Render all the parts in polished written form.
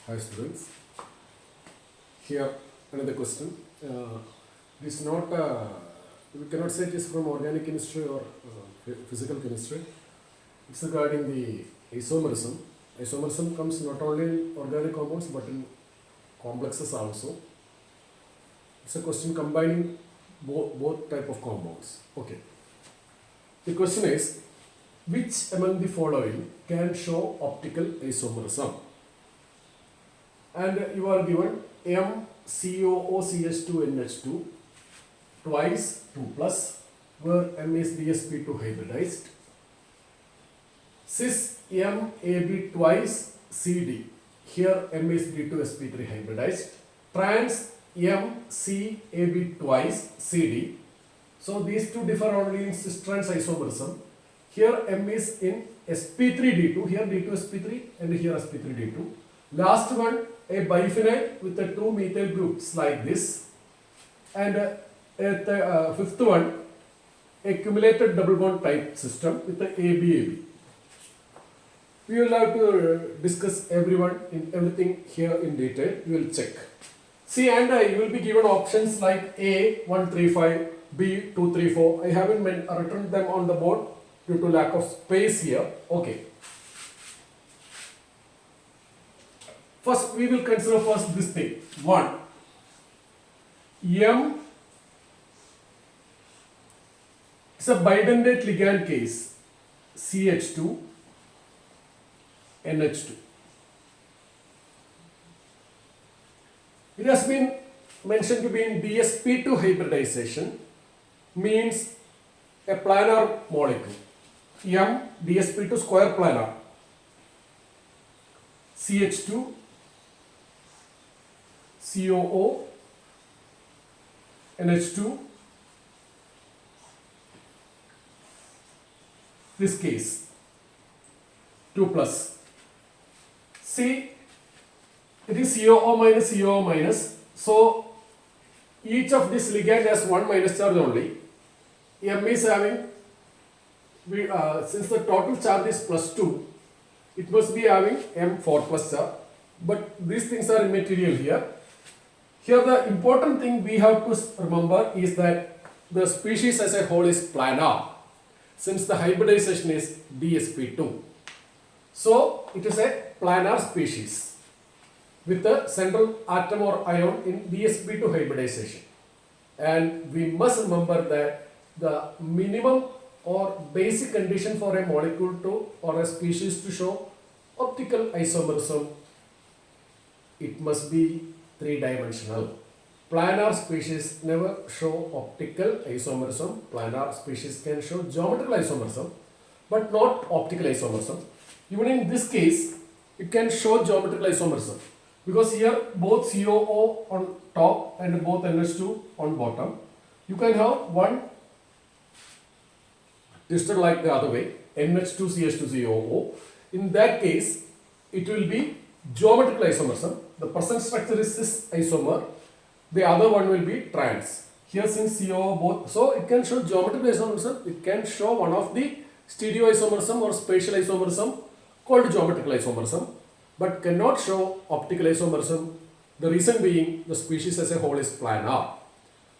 Hi students, here another question. It is not, we cannot say it is from organic chemistry or physical chemistry. It's regarding the isomerism. Isomerism comes not only in organic compounds but in complexes also. It's a question combining both type of compounds. Okay. The question is, which among the following can show optical isomerism? And you are given MCOOCH2NH2 twice 2 plus, where M is DsP2 hybridized. Cis MAB twice CD, here M is D2sp3 hybridized. Trans MCAB twice CD. So these two differ only in cis-trans isomerism. Here M is in sp3d2, here D2sp3 and here sp3d2. Last one, a biphenyl with the two methyl groups like this, and fifth one, a cumulated double bond type system with the ABAB. We will have to discuss everything here in detail. We will check. See, and you will be given options like A 135, B 234. I haven't written them on the board due to lack of space here. Okay. First, we will consider first this thing. 1. M is a bidentate ligand case, CH2, NH2. It has been mentioned to be in DsP2 hybridization, means a planar molecule. M DsP2 square planar. CH2 COO NH2, this case 2 plus. See, it is COO minus, so each of this ligand has one minus charge only. M is having, since the total charge is plus 2, it must be having M4 plus charge, but these things are immaterial here. Here the important thing we have to remember is that the species as a whole is planar, since the hybridization is DsP2. So it is a planar species with the central atom or ion in DsP2 hybridization. And we must remember that the minimum or basic condition for a molecule to or a species to show optical isomerism, it must be three-dimensional. Planar species never show optical isomerism. Planar species can show geometrical isomerism, but not optical isomerism. Even in this case, it can show geometrical isomerism, because here both COO on top and both NH2 on bottom. You can have one twisted like the other way, NH2CH2COO. In that case, it will be geometrical isomerism. The present structure is cis isomer. The other one will be trans. Here since COO both, so it can show geometrical isomerism. It can show one of the stereoisomerism or spatial isomerism called geometrical isomerism, but cannot show optical isomerism. The reason being the species as a whole is planar.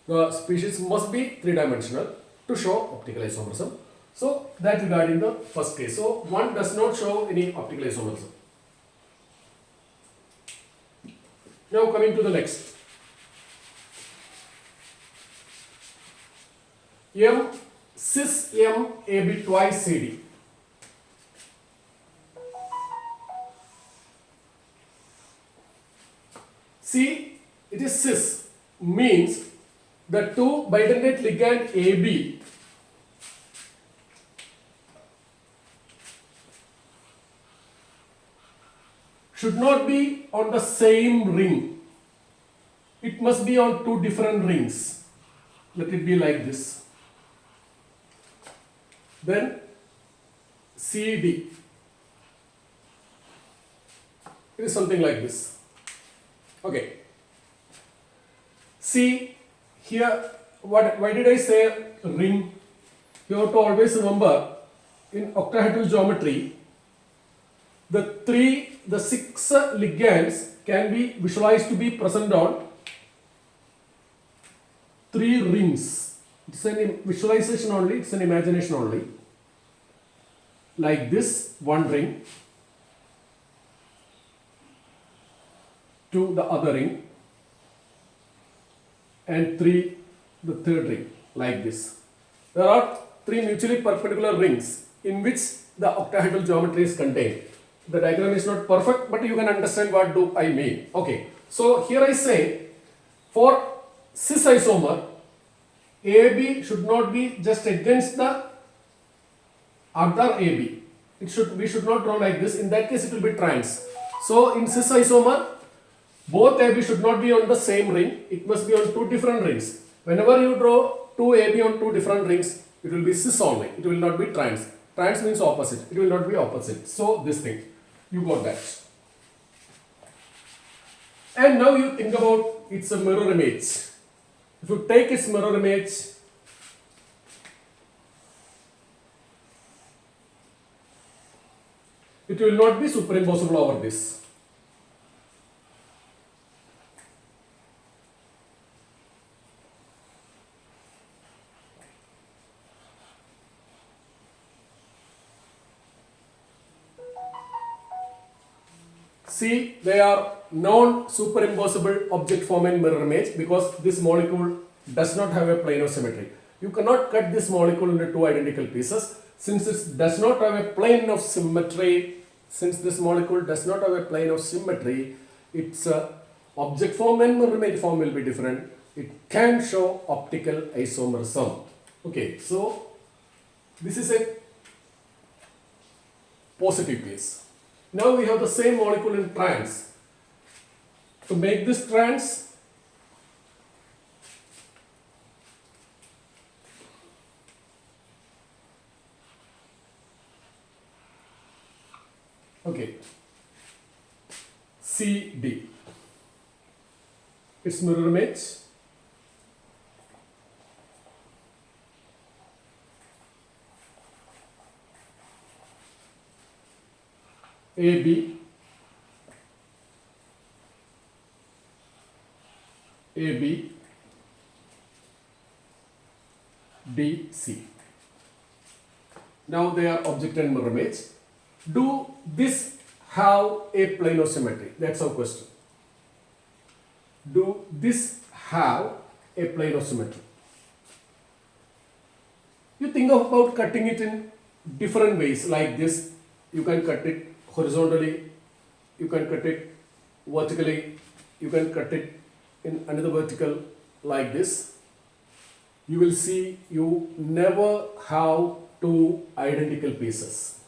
The species must be three-dimensional to show optical isomerism. So that regarding the first case. So one does not show any optical isomerism. Now coming to the next. M cis M AB twice CD. See, it is cis, means the two bidentate ligand AB should not be on the same ring. It must be on two different rings. Let it be like this. Then CD. It is something like this. Okay. See here, why did I say ring? You have to always remember in octahedral geometry, the three the 6 ligands can be visualized to be present on 3 rings. It's an visualization only, it's an imagination only. Like this, 1 ring to the other ring, and 3 the third ring, like this. There are 3 mutually perpendicular rings in which the octahedral geometry is contained. The diagram is not perfect, but you can understand what do I mean. Okay, so here I say for cis isomer, AB should not be just against the other AB. We should not draw like this. In that case, it will be trans. So in cis isomer, both AB should not be on the same ring. It must be on 2 different rings. Whenever you draw 2 AB on 2 different rings, it will be cis only. It will not be trans. Trans means opposite. It will not be opposite. So this thing, you got that. And now you think about its a mirror image. If you take its mirror image, it will not be superimposable over this. See, they are non-superimposable object form and mirror image because this molecule does not have a plane of symmetry. You cannot cut this molecule into 2 identical pieces. Since it does not have a plane of symmetry, its object form and mirror image form will be different. It can show optical isomerism. Okay, so this is a positive case. Now we have the same molecule in trans. To make this trans, okay, CD, its mirror image, AB, AB, DC. Now they are object and mirror image. Do this have a plane of symmetry? That's our question. Do this have a plane of symmetry? You think about cutting it in different ways like this. You can cut it horizontally, you can cut it vertically, you can cut it in another vertical like this. You will see you never have 2 identical pieces.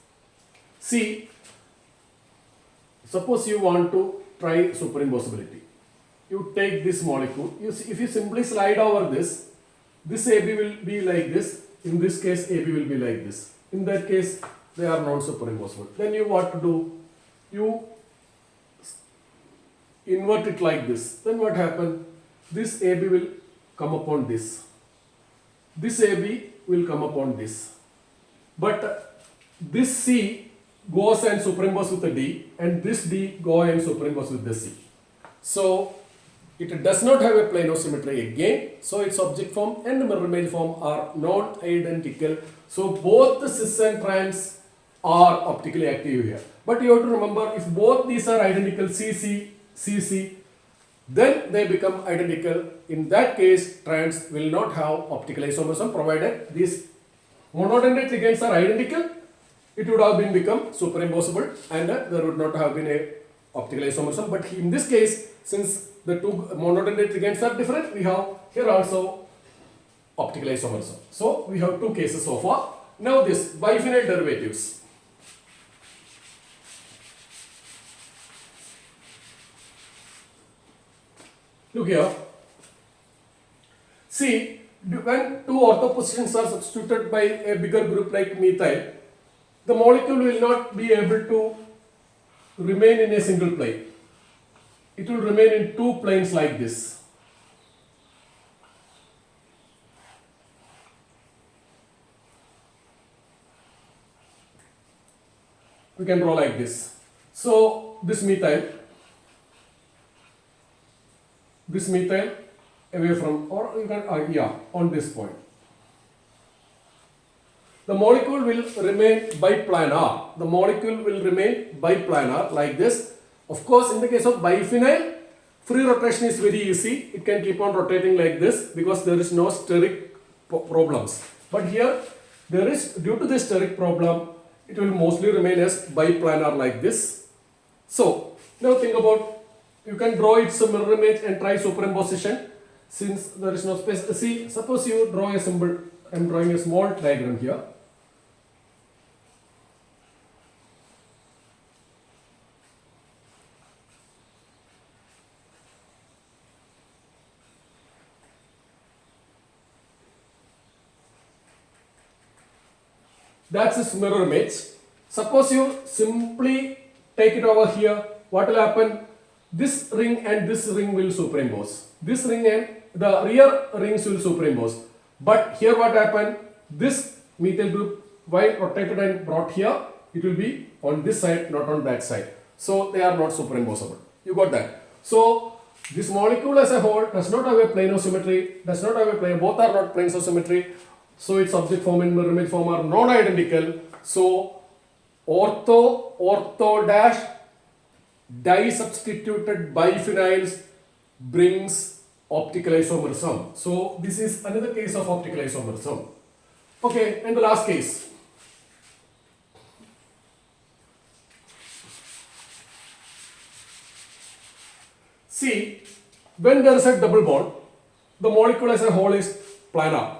See, suppose you want to try superimposability. You take this molecule, if you simply slide over this AB will be like this, in this case AB will be like this. In that case, they are not superimposable. Then you what to do? You invert it like this. Then what happens? This AB will come upon this. This AB will come upon this. But this C goes and superimpose with the D, and this D go and superimpose with the C. So it does not have a plane of symmetry again. So its object form and mirror image form are non-identical. So both the cis and trans are optically active here. But you have to remember, if both these are identical, CC, then they become identical. In that case, trans will not have optical isomerism provided these monodendrite ligands are identical. It would have been become superimposable and there would not have been a optical isomerism. But in this case, since the 2 monodendrite ligands are different, we have here also optical isomerism. So we have 2 cases so far. Now this biphenyl derivatives. Look here. See, when 2 ortho positions are substituted by a bigger group like methyl, the molecule will not be able to remain in a single plane. It will remain in 2 planes like this. We can draw like this. So this methyl away from, or you can on this point. The molecule will remain biplanar. The molecule will remain biplanar like this. Of course, in the case of biphenyl, free rotation is very easy. It can keep on rotating like this because there is no steric problems. But here, there is, due to this steric problem, it will mostly remain as biplanar like this. So, now think about, you can draw its mirror image and try superimposition. Since there is no space, see, suppose you draw a symbol. I am drawing a small diagram here. That's its mirror image. Suppose you simply take it over here, what will happen? This ring and this ring will superimpose. This ring and the rear rings will superimpose. But here what happened? This methyl group, while rotated and brought here, it will be on this side, not on that side. So they are not superimposable. You got that? So this molecule as a whole does not have a plane of symmetry, both are not planes of symmetry. So its subject form and mirror image form are non-identical. So ortho dash disubstituted biphenyls brings optical isomerism. So this is another case of optical isomerism. Okay, and the last case. See, when there is a double bond, the molecule as a whole is planar.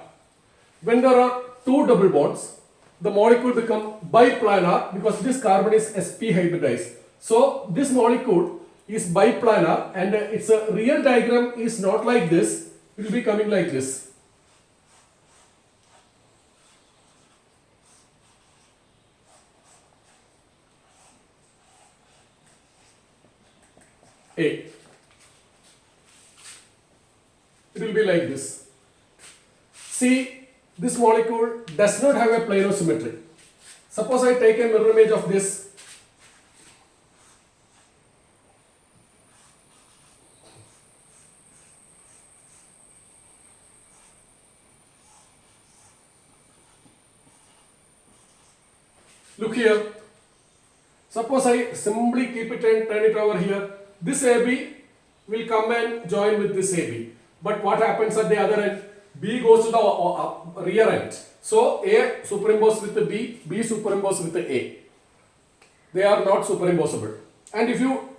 When there are two double bonds, the molecule becomes biplanar because this carbon is sp hybridized. So this molecule is biplanar and its real diagram is not like this, it will be coming like this. It will be like this. See, this molecule does not have a plane of symmetry. Suppose I take a mirror image of this. Look here. Suppose I simply keep it and turn it over here. This AB will come and join with this AB. But what happens at the other end? B goes to the rear end. So A superimposed with the B, B superimposed with the A. They are not superimposable. And if you,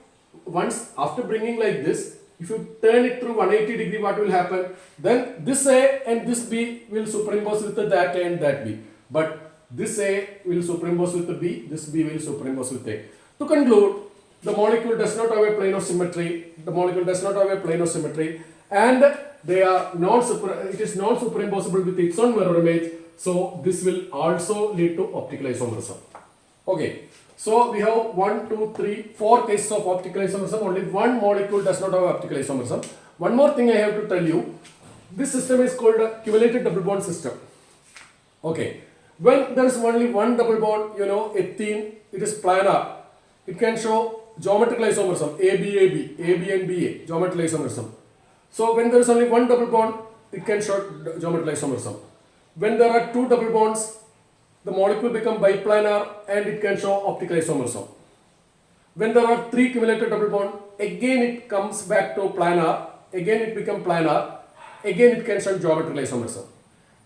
once after bringing like this, if you turn it through 180 degree, what will happen? Then this A and this B will superimpose with that A and that B. But this A will superimpose with the B, this B will superimpose with A. To conclude, the molecule does not have a plane of symmetry. And they are it is non superimposable with its own mirror image. So this will also lead to optical isomerism. Okay. So we have 1, 2, 3, 4 cases of optical isomerism. Only one molecule does not have optical isomerism. One more thing I have to tell you. This system is called a cumulative double bond system. Okay. When there is only one double bond, ethene, it is planar. It can show geometrical isomerism, AB and BA, geometrical isomerism. So when there is only one double bond, it can show geometrical isomerism. When there are two double bonds, the molecule becomes biplanar and it can show optical isomerism. When there are three cumulative double bonds, again it comes back to planar, again it becomes planar, again it can show geometrical isomerism.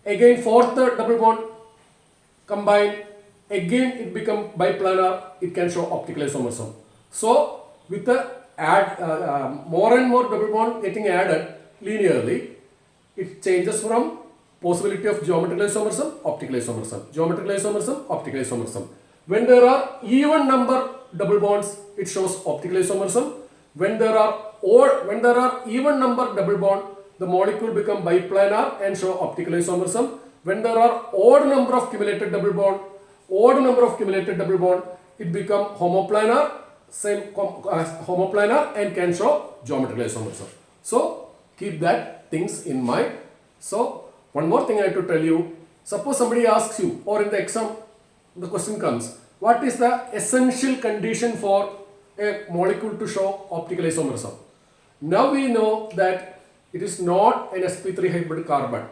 Again fourth double bond combined, again it becomes biplanar, it can show optical isomerism. So with the more and more double bond getting added linearly, it changes from possibility of geometrical isomerism, optical isomerism, geometrical isomerism, optical isomerism. When there are even number double bonds, it shows optical isomerism. When there are even number double bond, the molecule become biplanar and show optical isomerism. When there are odd number of cumulative double bond, it become homoplanar, homoplanar and can show geometrical isomerism. So keep that things in mind. So one more thing I have to tell you. Suppose somebody asks you, or in the exam, the question comes, what is the essential condition for a molecule to show optical isomerism. Now we know that it is not an sp3 hybrid carbon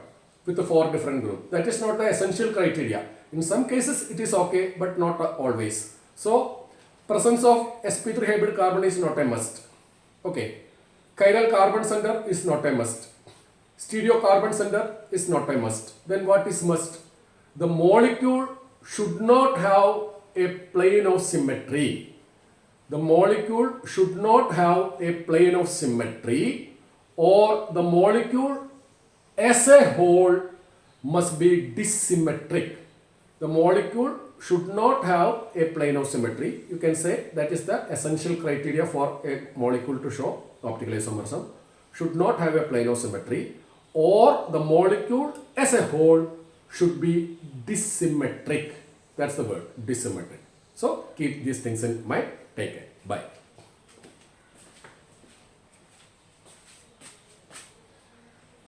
with the 4 different groups. That is not the essential criteria. In some cases it is okay, but not always. So presence of sp3 hybrid carbon is not a must. Okay. Chiral carbon center is not a must. Stereo carbon center is not a must. Then what is must? The molecule should not have a plane of symmetry. The molecule should not have a plane of symmetry, or the molecule as a whole must be dissymmetric. The molecule should not have a plane of symmetry. You can say that is the essential criteria for a molecule to show optical isomerism. Should not have a plane of symmetry, or the molecule as a whole should be dissymmetric. That's the word, dissymmetric. So keep these things in mind. Take care. Bye.